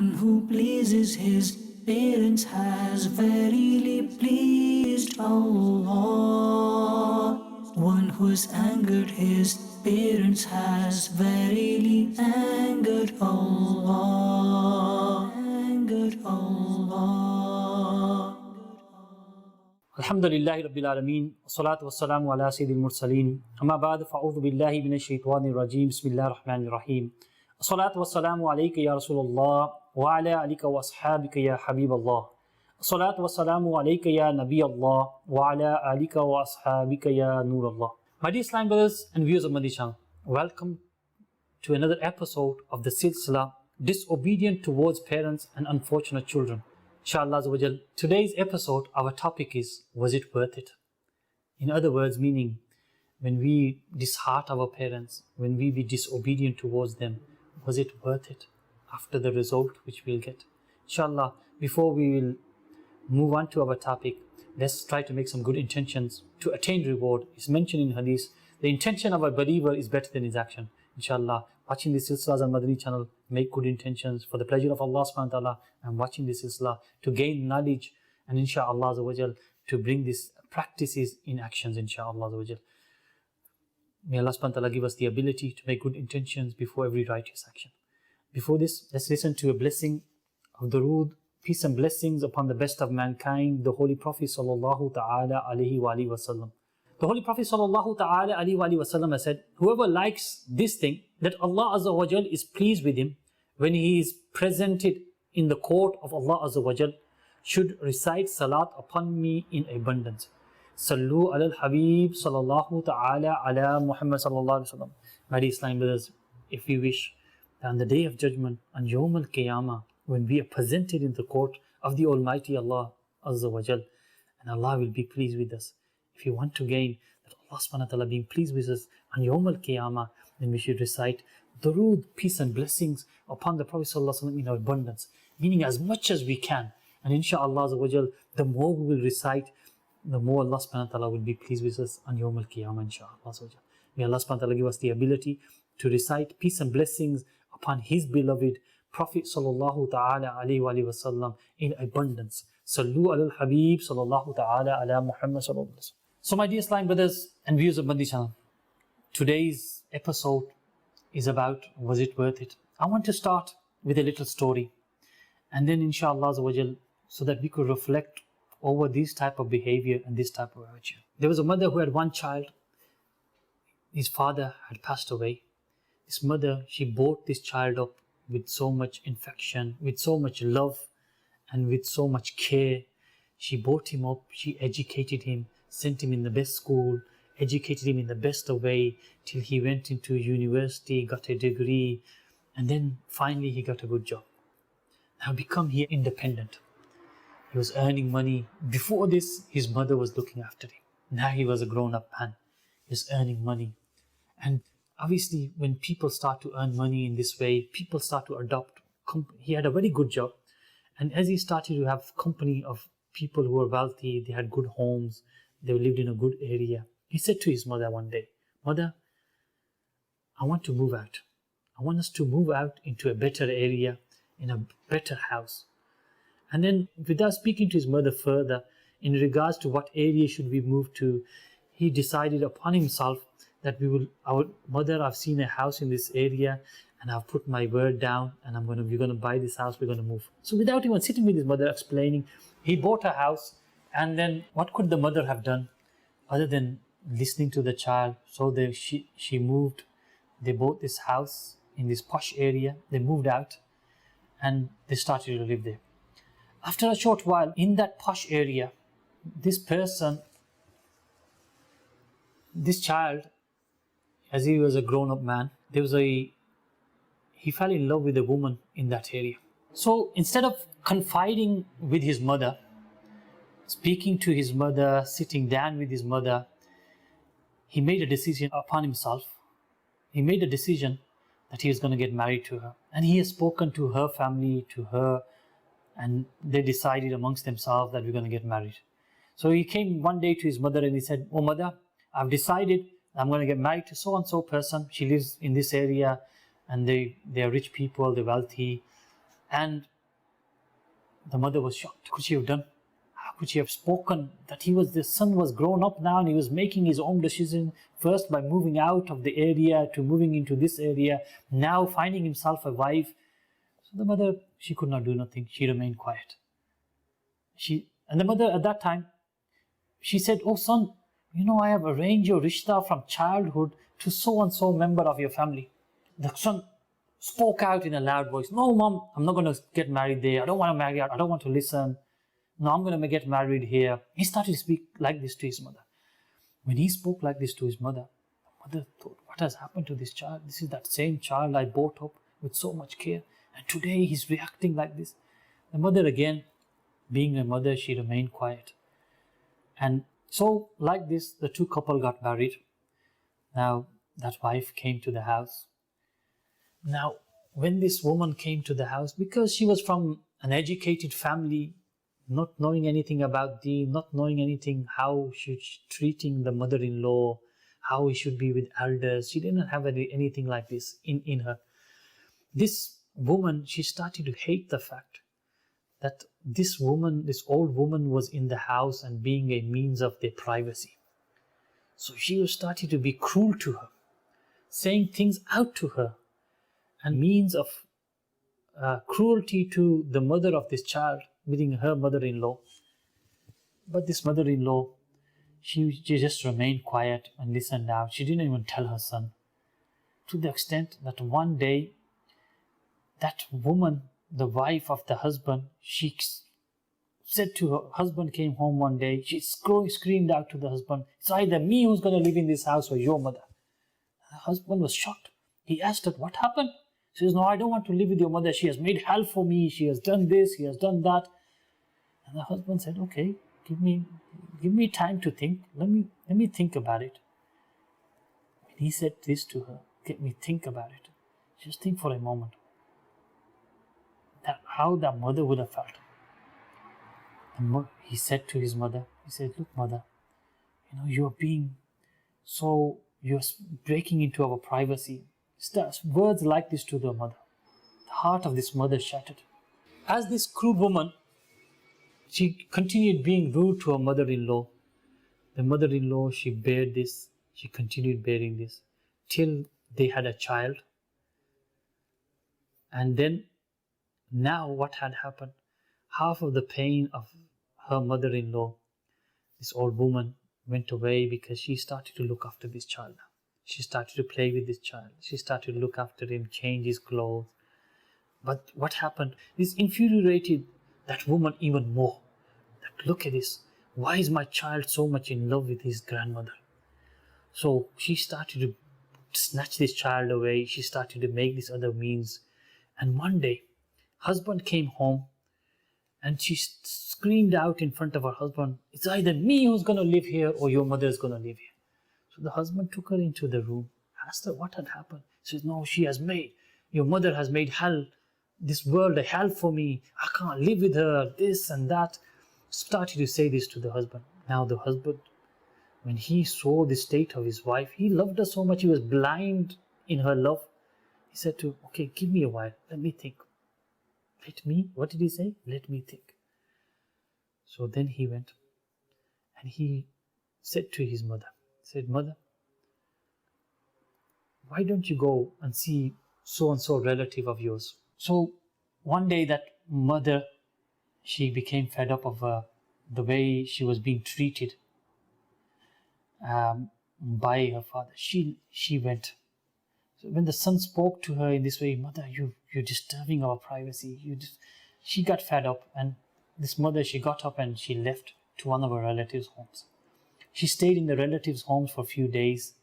One who pleases his parents has verily pleased Allah. One who has angered his parents has verily angered Allah. Angered Allah. Alhamdulillahi Rabbil Alameen. Salatu wassalamu ala Sayyidil Mursaleen. Amma ba'd, fa'udhu billahi minash shaitanir rajim. Bismillahir Rahmanir Rahim. Salatu wassalamu alayka ya Rasulullah wa ala alika wa ashabika ya Habiballah. Salatu wassalamu alayka ya Nabi Allah wa ala alika wa ashabika ya Nur Allah. My dear Islam brothers and viewers of Madani Channel, welcome to another episode of the Silsila, Disobedient Towards Parents and Unfortunate Children. Inshallah Azawajal, today's episode, our topic is, was it worth it? In other words, meaning, when we disheart our parents, when we be disobedient towards them, was it worth it after the result which we'll get? Inshallah, before we will move on to our topic, let's try to make some good intentions to attain reward. It's mentioned in Hadith, the intention of a believer is better than his action. Inshallah, watching this Silsilas on Madani Channel, make good intentions for the pleasure of Allah subhanahu wa ta'ala, and watching this Silsila to gain knowledge, and inshallah Azawajal, to bring these practices in actions, inshallah Azawajal. May Allah subhanahu wa ta'ala give us the ability to make good intentions before every righteous action. Before this, let's listen to a blessing of Durood, peace and blessings upon the best of mankind, the Holy Prophet sallallahu ta'ala alayhi wa alihi wa sallam. The Holy Prophet sallallahu ta'ala alayhi wa alihi wa sallam has said, whoever likes this thing, that Allah Azza wa Jal is pleased with him when he is presented in the court of Allah Azza wa Jal, should recite salat upon me in abundance. Sallu ala al-Habib sallallahu ta'ala ala Muhammad sallallahu alayhi wa sallam. My dear Islam brothers, if we wish that on the day of judgment, on Yawm al-Qiyamah, when we are presented in the court of the Almighty Allah Azza wa Jal, and Allah will be pleased with us. If you want to gain that Allah subhanahu wa ta'ala being pleased with us on Yawm al-Qiyamah, then we should recite Durood, peace and blessings upon the Prophet sallallahu alaihi wasallam in abundance, meaning as much as we can. And inshallah Azza wa Jal, the more we will recite, the more Allah subhanahu wa ta'ala will be pleased with us on Yawm al-Qiyamah, inshallah Azza wa Jal. May Allah subhanahu wa ta'ala give us the ability to recite peace and blessings upon His beloved Prophet sallallahu ta'ala alayhi wa sallam in abundance. Sallu ala al-Habib sallallahu ta'ala ala Muhammad sallallahu alayhi wa sallam. So my dear Islam brothers and viewers of Madani Channel, today's episode is about, was it worth it? I want to start with a little story, and then inshallah Azza wa Jal, so that we could reflect over this type of behavior and this type of virtue. There was a mother who had one child. His father had passed away. This mother, she brought this child up with so much affection, with so much love, and with so much care. She brought him up, she educated him, sent him in the best school, educated him in the best way, till he went into university, got a degree, and then finally he got a good job. Now become here independent. He was earning money. Before this, his mother was looking after him. Now he was a grown-up man. He was earning money. And obviously, when people start to earn money in this way, people start to adopt. He had a very good job. And as he started to have company of people who were wealthy, they had good homes, they lived in a good area, he said to his mother one day, Mother, I want to move out. I want us to move out into a better area, in a better house. And then without speaking to his mother further, in regards to what area should we move to, he decided upon himself that our mother, I've seen a house in this area, and I've put my word down, and we're going to buy this house, we're going to move. So without even sitting with his mother explaining, he bought a house. And then what could the mother have done other than listening to the child? So she moved. They bought this house in this posh area. They moved out and they started to live there. After a short while, in that posh area, this child, as he was a grown-up man, he fell in love with a woman in that area. So instead of confiding with his mother, speaking to his mother, sitting down with his mother, he made a decision upon himself. He made a decision that he was going to get married to her. And he has spoken to her family, to her, and they decided amongst themselves that we're going to get married. So he came one day to his mother and he said, Oh mother, I've decided I'm going to get married to so-and-so person. She lives in this area and they are rich people, they're wealthy. And the mother was shocked. Could she have done? How could she have spoken that the son was grown up now and he was making his own decision, first by moving out of the area to moving into this area, now finding himself a wife. So the mother, she could not do nothing. She remained quiet. And the mother at that time, she said, "Oh son, I have arranged your rishta from childhood to so and so member of your family." The son spoke out in a loud voice, "No, mom, I'm not going to get married there. I don't want to marry. I don't want to listen. No, I'm going to get married here." He started to speak like this to his mother. When he spoke like this to his mother, the mother thought, what has happened to this child? This is that same child I brought up with so much care. And today he's reacting like this. The mother again, being a mother, she remained quiet. And so like this, the two couple got married. Now that wife came to the house. Now, when this woman came to the house, because she was from an educated family, not knowing anything about deen, not knowing anything how she's treating the mother-in-law, how he should be with elders, she didn't have anything like this in her. This woman, she started to hate the fact that this old woman was in the house and being a means of their privacy. So she was starting to be cruel to her, saying things out to her, and means of cruelty to the mother of this child, meaning her mother-in-law. But this mother-in-law, she just remained quiet and listened out. She didn't even tell her son. To the extent that one day, that woman, the wife of the husband, she said to her husband, came home one day, she screamed out to the husband, "It's either me who's going to live in this house or your mother." The husband was shocked. He asked her, "What happened?" She says, "No, I don't want to live with your mother. She has made hell for me. She has done this, he has done that." And the husband said, "Okay, give me time to think. Let me think about it." When he said this to her, "Let me think about it," just think for a moment. How that mother would have felt. He said to his mother, he said, "Look, mother, you're breaking into our privacy." Words like this to the mother. The heart of this mother shattered. As this cruel woman, she continued being rude to her mother-in-law. The mother-in-law, she bared this. She continued bearing this till they had a child. And then, now what had happened? Half of the pain of her mother-in-law, this old woman, went away because she started to look after this child now. She started to play with this child. She started to look after him, change his clothes. But what happened? This infuriated that woman even more. That, look at this. Why is my child so much in love with his grandmother? So she started to snatch this child away. She started to make these other means. And one day, husband came home and she screamed out in front of her husband, "It's either me who's going to live here or your mother is going to live here." So the husband took her into the room, asked her what had happened. She says, "No, your mother has made hell, this world a hell for me. I can't live with her, this and that." Started to say this to the husband. Now the husband, when he saw the state of his wife, he loved her so much, he was blind in her love. He said to, "Okay, give me a while, let me think." What did he say? "Let me think." So then he went and he said to his mother, said, "Mother, why don't you go and see so-and-so relative of yours?" So one day that mother, she became fed up of the way she was being treated by her father. She went. So when the son spoke to her in this way, "Mother, you're disturbing our privacy." She got fed up, and this mother, she got up and she left to one of her relatives' homes. She stayed in the relatives' homes for a few days.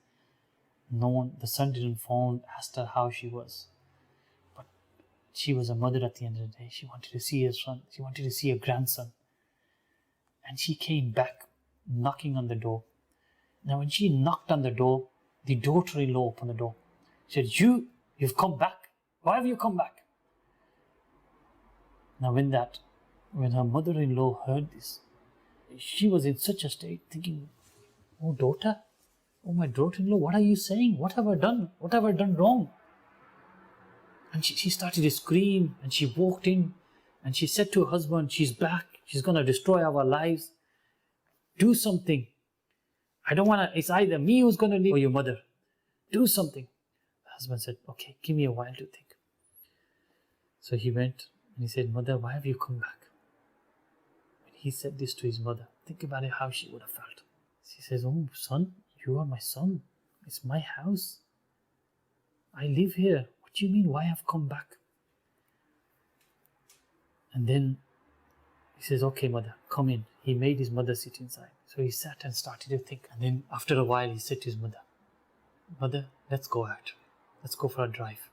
The son didn't phone, asked her how she was. But she was a mother at the end of the day. She wanted to see her son. She wanted to see her grandson. And she came back, knocking on the door. Now when she knocked on the door, the daughter-in-law opened the door. She said, You've come back. Why have you come back?" Now when her mother-in-law heard this, she was in such a state, thinking, "Oh daughter, oh my daughter-in-law, what are you saying? What have I done? What have I done wrong?" And she started to scream, and she walked in and she said to her husband, she's back, she's going to destroy our lives. Do something. I don't want to, it's either me who's going to leave or your mother. Do something. The husband said, okay, give me a while to think. So he went and he said, Mother, why have you come back? When he said this to his mother, think about it, how she would have felt. She says, oh, son, you are my son. It's my house. I live here. What do you mean, why have come back? And then he says, okay, mother, come in. He made his mother sit inside. So he sat and started to think. And then after a while, he said to his mother, Mother, let's go out. Let's go for a drive.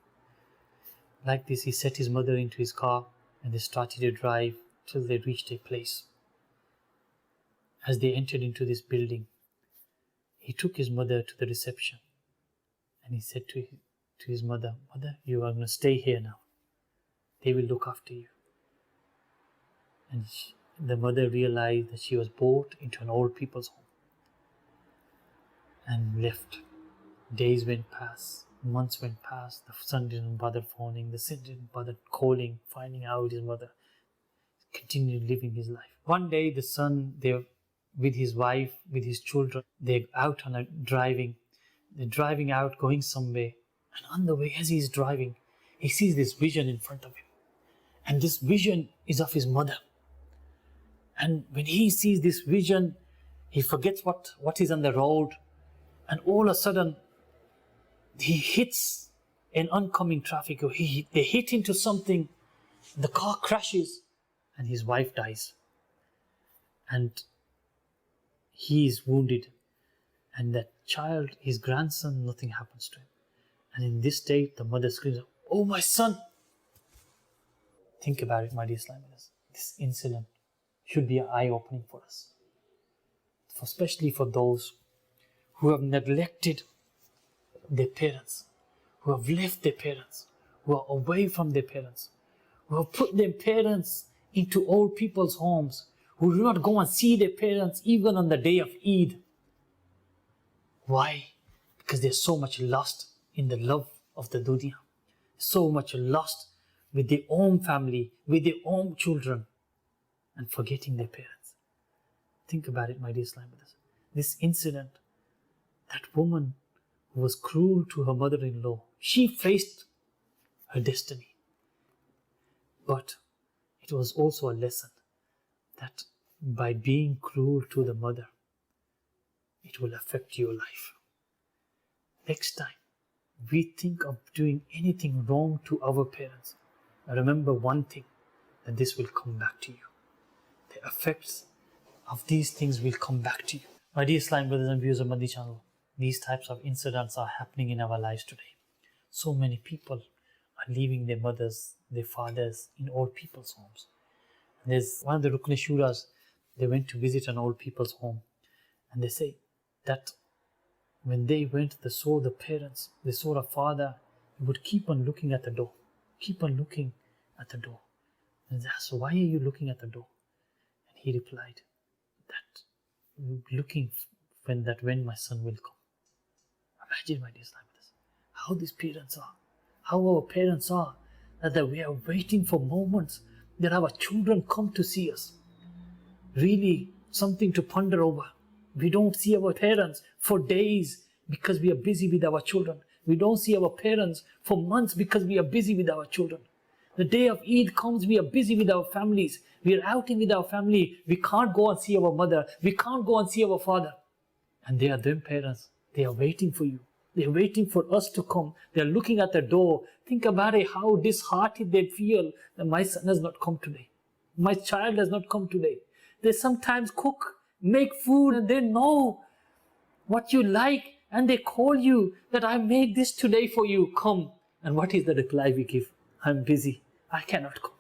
Like this, he set his mother into his car and they started to drive till they reached a place. As they entered into this building, he took his mother to the reception and he said to his mother, Mother, you are going to stay here now. They will look after you. And the mother realized that she was brought into an old people's home and left. Days went past, months went past, the son didn't bother phoning, the son didn't bother calling, finding out his mother, continued living his life. One day the son, with his wife, with his children, they're out on a driving. They're driving out, going somewhere. And on the way, as he's driving, he sees this vision in front of him. And this vision is of his mother. And when he sees this vision, he forgets what is on the road. And all of a sudden, he hits an oncoming traffic. Or they hit into something. The car crashes. And his wife dies. And he is wounded. And that child, his grandson, nothing happens to him. And in this state, the mother screams, oh, my son. Think about it, my dear Islam brothers. This incident should be an eye-opening for us. Especially for those who have neglected their parents, who have left their parents, who are away from their parents, who have put their parents into old people's homes, who do not go and see their parents even on the day of Eid. Why? Because they're so much lost in the love of the dunya, so much lost with their own family, with their own children, and forgetting their parents. Think about it, my dear Islam brothers. This incident, that woman who was cruel to her mother-in-law, she faced her destiny. But it was also a lesson that by being cruel to the mother, it will affect your life. Next time we think of doing anything wrong to our parents, remember one thing, that this will come back to you. The effects of these things will come back to you. My dear Islam brothers and viewers of Madani Channel, these types of incidents are happening in our lives today. So many people are leaving their mothers, their fathers in old people's homes. And there's one of the Rukn Shuras, they went to visit an old people's home. And they say that when they went, they saw the parents, they saw the father, he would keep on looking at the door. Keep on looking at the door. And they asked, why are you looking at the door? And he replied, that looking when my son will come. Imagine, my dear Islam brothers, how these parents are, how our parents are, that we are waiting for moments that our children come to see us. Really something to ponder over. We don't see our parents for days because we are busy with our children. We don't see our parents for months because we are busy with our children. The day of Eid comes, we are busy with our families. We are outing with our family. We can't go and see our mother. We can't go and see our father. And they are them parents. They are waiting for you. They are waiting for us to come. They are looking at the door. Think about it, how disheartened they feel that my son has not come today. My child has not come today. They sometimes cook, make food, and they know what you like. And they call you that I made this today for you. Come. And what is the reply we give? I'm busy. I cannot come.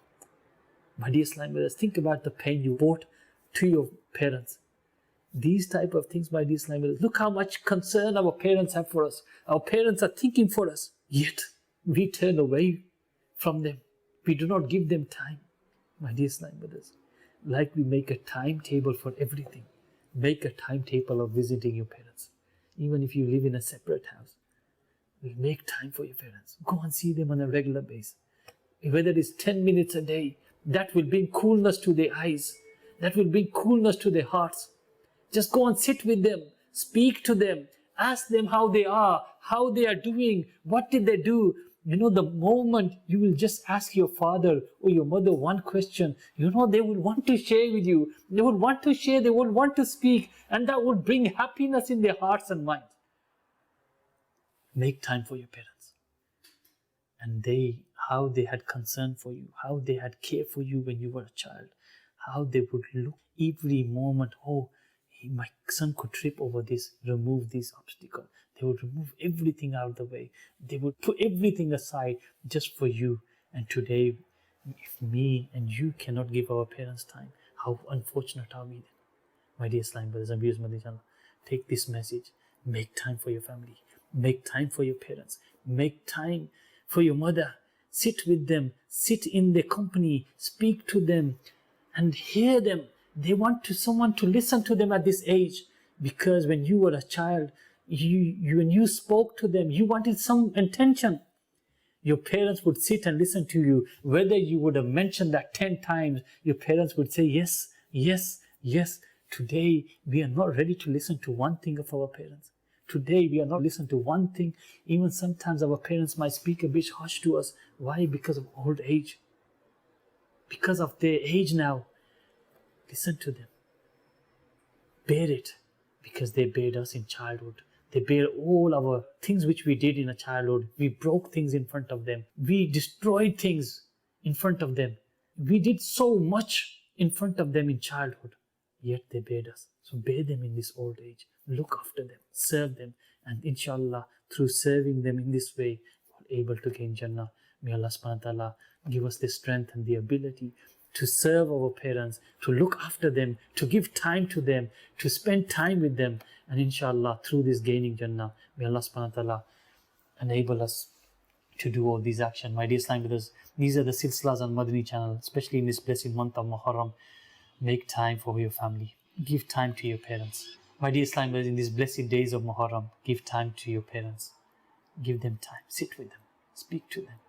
My dear Islam brothers, think about the pain you brought to your parents. These type of things, my dear Islam brothers, look how much concern our parents have for us. Our parents are thinking for us. Yet, we turn away from them. We do not give them time. My dear Islam brothers, like we make a timetable for everything. Make a timetable of visiting your parents. Even if you live in a separate house. Make time for your parents. Go and see them on a regular basis. Whether it's 10 minutes a day, that will bring coolness to their eyes. That will bring coolness to their hearts. Just go and sit with them. Speak to them. Ask them how they are doing, what did they do. The moment you will just ask your father or your mother one question, they will want to share with you. They will want to share, they will want to speak, and that will bring happiness in their hearts and minds. Make time for your parents. And how they had concern for you, how they had care for you when you were a child, how they would look every moment, my son could trip over this, remove this obstacle. They would remove everything out of the way. They would put everything aside just for you. And today, if me and you cannot give our parents time, how unfortunate are we then? My dear Islam brothers and viewers, Madani Channel, take this message. Make time for your family. Make time for your parents. Make time for your mother. Sit with them. Sit in their company. Speak to them and hear them. They want someone to listen to them at this age, because when you were a child, when you spoke to them, you wanted some attention. Your parents would sit and listen to you. Whether you would have mentioned that 10 times, your parents would say yes, yes, yes. Today, we are not ready to listen to one thing of our parents. Today, we are not listening to one thing. Even sometimes our parents might speak a bit harsh to us. Why? Because of old age. Because of their age now. Listen to them. Bear it, because they bared us in childhood. They bear all our things which we did in a childhood. We broke things in front of them. We destroyed things in front of them. We did so much in front of them in childhood. Yet they bared us. So bear them in this old age. Look after them. Serve them. And inshallah, through serving them in this way, we're able to gain Jannah. May Allah subhanahu wa ta'ala give us the strength and the ability to serve our parents, to look after them, to give time to them, to spend time with them. And inshallah, through this gaining Jannah, may Allah subhanahu wa ta'ala enable us to do all these actions. My dear Islam brothers, these are the silsilas on Madani Channel, especially in this blessed month of Muharram. Make time for your family. Give time to your parents. My dear Islam brothers, in these blessed days of Muharram, give time to your parents. Give them time. Sit with them. Speak to them.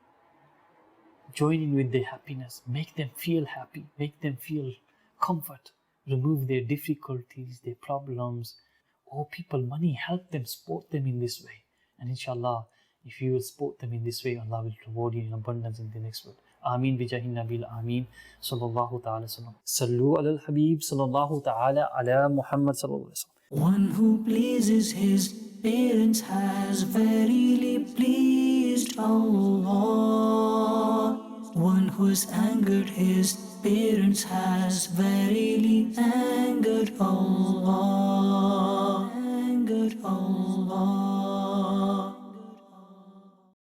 Join in with their happiness. Make them feel happy. Make them feel comfort. Remove their difficulties, their problems. Oh, people, money, help them, support them in this way. And inshallah, if you will support them in this way, Allah will reward you in abundance in the next world. Ameen bijahi nabil ameen. Sallallahu ta'ala sallam. Sallu ala al-habib. Sallallahu ta'ala ala Muhammad sallallahu alayhi wa sallam. One who pleases his parents has verily pleased Allah. One who's angered his parents has verily angered Allah.